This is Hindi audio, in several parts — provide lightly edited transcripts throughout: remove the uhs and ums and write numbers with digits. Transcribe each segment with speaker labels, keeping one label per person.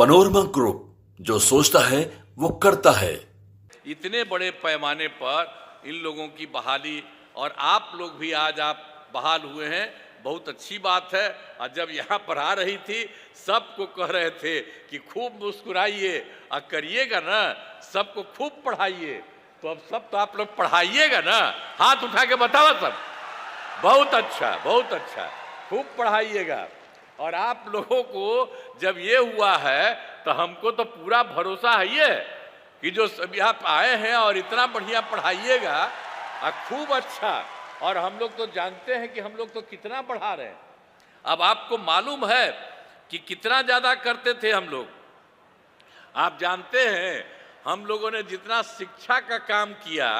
Speaker 1: पनोरमा ग्रुप, जो सोचता है वो करता है।
Speaker 2: इतने बड़े पैमाने पर इन लोगों की बहाली और आप लोग भी आज आप बहाल हुए हैं, बहुत अच्छी बात है। और जब यहाँ पर आ रही थी सबको कह रहे थे कि खूब मुस्कुराइए और करिएगा ना, सबको खूब पढ़ाइए। तो अब सब तो आप लोग पढ़ाइएगा ना, हाथ उठा के बताओ सब। बहुत अच्छा, बहुत अच्छा, खूब पढ़ाइएगा। और आप लोगों को जब ये हुआ है तो हमको तो पूरा भरोसा है ये कि जो सब आप आए हैं और इतना बढ़िया पढ़ाइएगा और खूब अच्छा। और हम लोग तो जानते हैं कि हम लोग तो कितना पढ़ा रहे हैं। अब आपको मालूम है कि कितना ज़्यादा करते थे हम लोग। आप जानते हैं हम लोगों ने जितना शिक्षा का काम किया,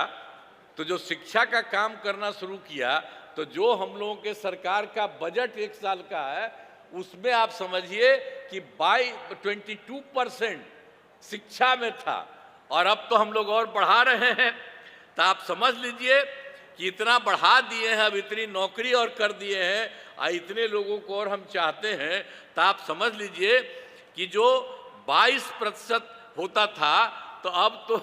Speaker 2: तो जो शिक्षा का काम करना शुरू किया, तो जो हम लोगों के सरकार का बजट एक साल का है, उसमें आप समझिए कि 22% शिक्षा में था। और अब तो हम लोग और बढ़ा रहे हैं। तो आप समझ लीजिए कि इतना बढ़ा दिए हैं, अब इतनी नौकरी और कर दिए हैं और इतने लोगों को और हम चाहते हैं। तो आप समझ लीजिए कि जो 22% होता था, तो अब तो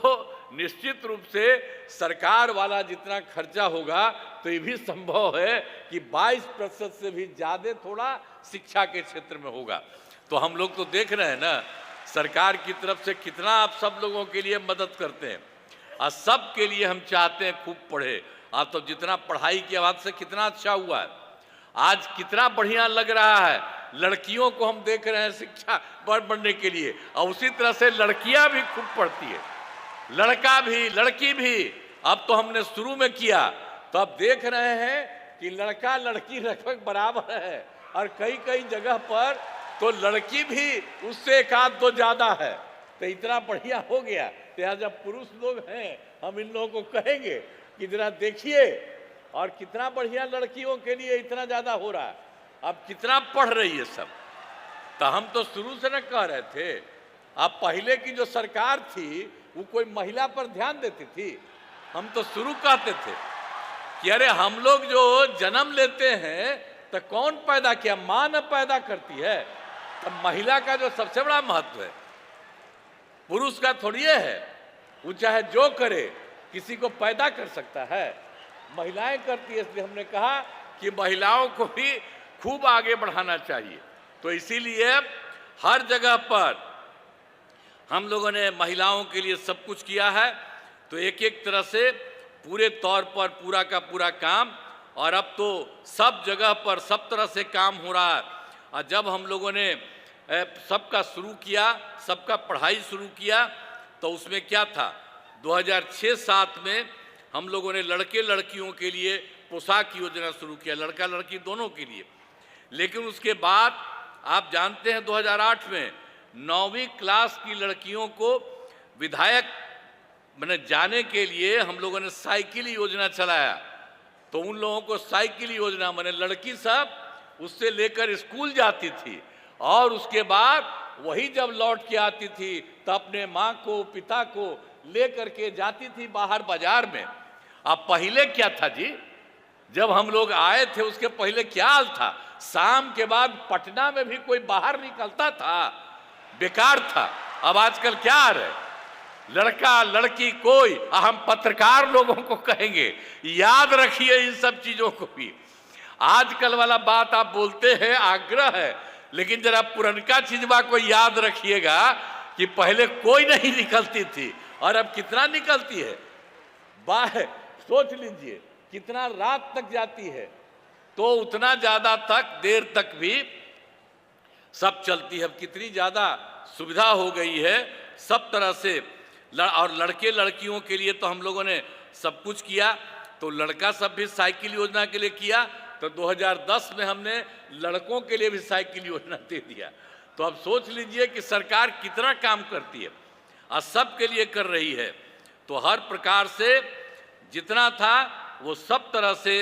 Speaker 2: निश्चित रूप से सरकार वाला जितना खर्चा होगा, तो ये भी संभव है कि 22% से भी ज़्यादा थोड़ा शिक्षा के क्षेत्र में होगा। तो हम लोग तो देख रहे हैं ना सरकार की तरफ से कितना आप सब लोगों के लिए मदद करते हैं और सब के लिए हम चाहते हैं खूब पढ़े। आप तो जितना पढ़ाई की आवाज़ से कितना अच्छा हुआ है, आज कितना बढ़िया लग रहा है। लड़कियों को हम देख रहे हैं शिक्षा बढ़ने के लिए, और उसी तरह से लड़कियां भी खूब पढ़ती है, लड़का भी लड़की भी। अब तो हमने शुरू में किया, तो अब देख रहे हैं कि लड़का लड़की लगभग बराबर है, और कई कई जगह पर तो लड़की भी उससे एक आध दो ज़्यादा है। तो इतना बढ़िया हो गया। तो यहाँ जब पुरुष लोग हैं, हम इन लोगों को कहेंगे कि जरा देखिए, और कितना बढ़िया लड़कियों के लिए इतना ज़्यादा हो रहा है, अब कितना पढ़ रही है सब। तो हम तो शुरू से न कह रहे थे, अब पहले की जो सरकार थी वो कोई महिला पर ध्यान देती थी? हम तो शुरू कहते थे कि अरे हम लोग जो जन्म लेते हैं तो कौन पैदा किया? मां न पैदा करती है। तो महिला का जो सबसे बड़ा महत्व है, पुरुष का थोड़ी है। वो चाहे जो करे, किसी को पैदा कर सकता है, महिलाएं करती है। इसलिए हमने कहा कि महिलाओं को भी खूब आगे बढ़ाना चाहिए। तो इसीलिए हर जगह पर हम लोगों ने महिलाओं के लिए सब कुछ किया है। तो एक एक तरह से पूरे तौर पर पूरा का पूरा काम, और अब तो सब जगह पर सब तरह से काम हो रहा है। और जब हम लोगों ने सबका शुरू किया, सबका पढ़ाई शुरू किया, तो उसमें क्या था, 2006-07 में हम लोगों ने लड़के लड़कियों के लिए पोशाक योजना शुरू किया, लड़का लड़की दोनों के लिए। लेकिन उसके बाद आप जानते हैं 2008 में 9वीं क्लास की लड़कियों को विधायक मैंने जाने के लिए हम लोगों ने साइकिल योजना चलाया। तो उन लोगों को साइकिल योजना मैंने लड़की सब उससे लेकर स्कूल जाती थी, और उसके बाद वही जब लौट के आती थी तो अपने माँ को पिता को लेकर के जाती थी बाहर बाजार में। अब पहले क्या था जी, जब हम लोग आए थे उसके पहले क्या हाल था? शाम के बाद पटना में भी कोई बाहर निकलता था? बेकार था। अब आजकल क्या आ रहा है, लड़का लड़की कोई। हम पत्रकार लोगों को कहेंगे याद रखिए इन सब चीजों को भी। आजकल वाला बात आप बोलते हैं, आग्रह है, लेकिन जरा पुरनका चीजवा को याद रखिएगा कि पहले कोई नहीं निकलती थी और अब कितना निकलती है। बाहर सोच लीजिए कितना रात तक जाती है, तो उतना ज्यादा तक देर तक भी सब चलती है। अब कितनी ज्यादा सुविधा हो गई है सब तरह से। और लड़के लड़कियों के लिए तो हम लोगों ने सब कुछ किया। तो लड़का सब भी साइकिल योजना के लिए किया, तो 2010 में हमने लड़कों के लिए भी साइकिल योजना दे दिया। तो अब सोच लीजिए कि सरकार कितना काम करती है और सब के लिए कर रही है। तो हर प्रकार से जितना था वो सब तरह से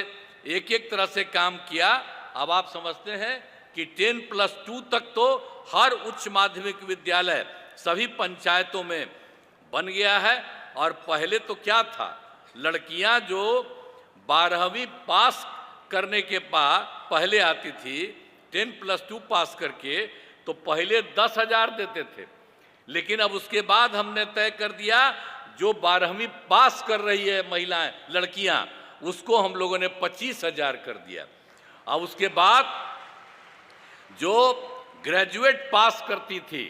Speaker 2: एक एक तरह से काम किया। अब आप समझते हैं कि 10+2 तक तो हर उच्च माध्यमिक विद्यालय सभी पंचायतों में बन गया है। और पहले तो क्या था, लड़कियां जो 12वीं पास करने के बाद पहले आती थी, 10+2 पास करके, तो पहले 10,000 देते थे, लेकिन अब उसके बाद हमने तय कर दिया जो 12वीं पास कर रही है महिलाएं, लड़कियां, उसको हम लोगों ने 25,000 कर दिया। अब उसके बाद जो ग्रेजुएट पास करती थी,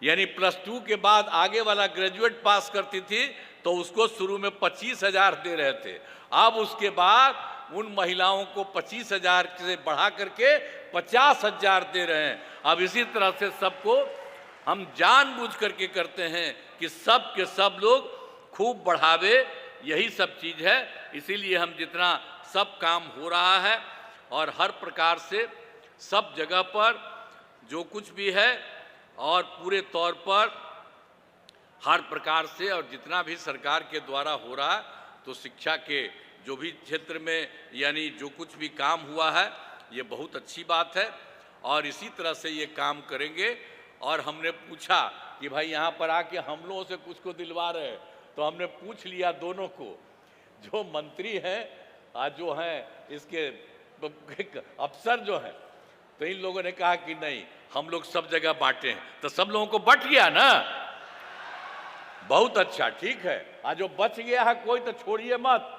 Speaker 2: यानी +2 के बाद आगे वाला ग्रेजुएट पास करती थी, तो उसको शुरू में 25,000 दे रहे थे। अब उसके बाद उन महिलाओं को 25,000 से बढ़ा करके 50,000 दे रहे हैं। अब इसी तरह से सबको हम जानबूझ करके करते हैं कि सब के सब लोग खूब बढ़ावे, यही सब चीज़ है। इसीलिए हम जितना सब काम हो रहा है और हर प्रकार से सब जगह पर जो कुछ भी है और पूरे तौर पर हर प्रकार से और जितना भी सरकार के द्वारा हो रहा है, तो शिक्षा के जो भी क्षेत्र में यानी जो कुछ भी काम हुआ है, ये बहुत अच्छी बात है और इसी तरह से ये काम करेंगे। और हमने पूछा कि भाई यहाँ पर आके हम लोगों से कुछ को दिलवा रहे हैं, तो हमने पूछ लिया दोनों को, जो मंत्री हैं आज जो हैं इसके अफसर जो हैं, तो इन लोगों ने कहा कि नहीं, हम लोग सब जगह बांटे हैं। तो सब लोगों को बट गया ना, बहुत अच्छा, ठीक है। आज जो बच गया है कोई तो छोड़िए मत,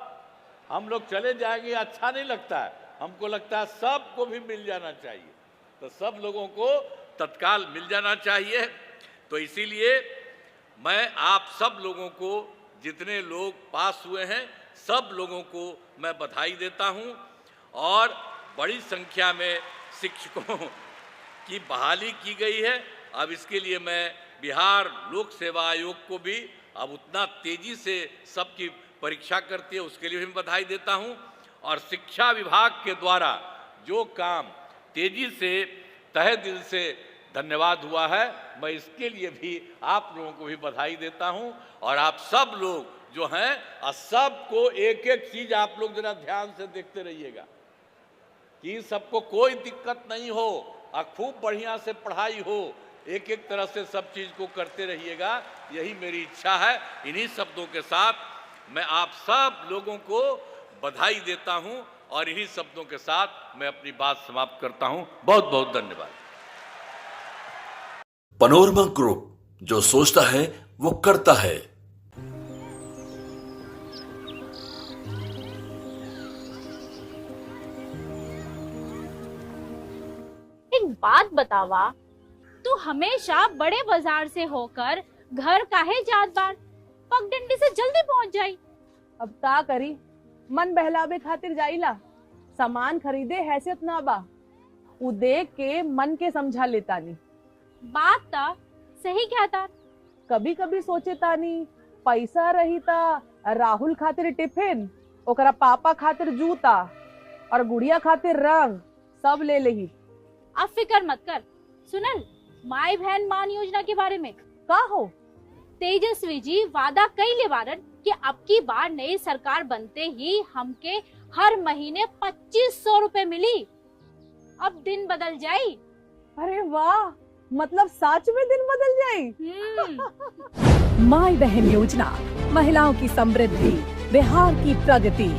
Speaker 2: हम लोग चले जाएंगे, अच्छा नहीं लगता है, हमको लगता है सबको भी मिल जाना चाहिए, तो सब लोगों को तत्काल मिल जाना चाहिए। तो इसीलिए मैं आप सब लोगों को, जितने लोग पास हुए हैं, सब लोगों को मैं बधाई देता हूं और बड़ी संख्या में शिक्षकों की बहाली की गई है। अब इसके लिए मैं बिहार लोक सेवा आयोग को भी अब उतना तेजी से सबकी परीक्षा करती है, उसके लिए भी मैं बधाई देता हूं। और शिक्षा विभाग के द्वारा जो काम तेजी से तहे दिल से धन्यवाद हुआ है, मैं इसके लिए भी आप लोगों को भी बधाई देता हूं। और आप सब लोग जो हैं, सबको एक एक चीज आप लोग जरा ध्यान से देखते रहिएगा कि सबको कोई दिक्कत नहीं हो और खूब बढ़िया से पढ़ाई हो, एक एक तरह से सब चीज को करते रहिएगा, यही मेरी इच्छा है। इन्हीं शब्दों के साथ मैं आप सब लोगों को बधाई देता हूं और इन्हीं शब्दों के साथ मैं अपनी बात समाप्त करता हूं। बहुत बहुत धन्यवाद।
Speaker 1: पनोरमा ग्रुप, जो सोचता है वो करता है।
Speaker 3: एक बात बतावा, तू हमेशा बड़े बाजार से होकर घर काहे जात बार? पगडंडी से जल्दी पहुंच जाई।
Speaker 4: अब का करी, मन बहलावे खातिर जाइला, सामान खरीदे हैसियत ना बा, उ देख के मन के समझा लेता नी।
Speaker 3: बात ता सही कहता।
Speaker 4: कभी कभी सोचे तानी पैसा रही ता राहुल खातिर टिफिन, ओकरा पापा खातिर जूता और गुड़िया खातिर रंग सब ले लेही।
Speaker 3: अब फिकर मत कर। सुनल माई बहन मान योजना के बारे में
Speaker 4: का हो?
Speaker 3: तेजस्वी जी वादा कइले बारन कि अब की बार नई सरकार बनते ही हमके हर महीने 2500 रुपए मिली। अब दिन बदल जाई।
Speaker 4: अरे वाह, मतलब सच में दिन बदल जाई।
Speaker 5: माई बहन योजना, महिलाओं की समृद्धि, बिहार की प्रगति।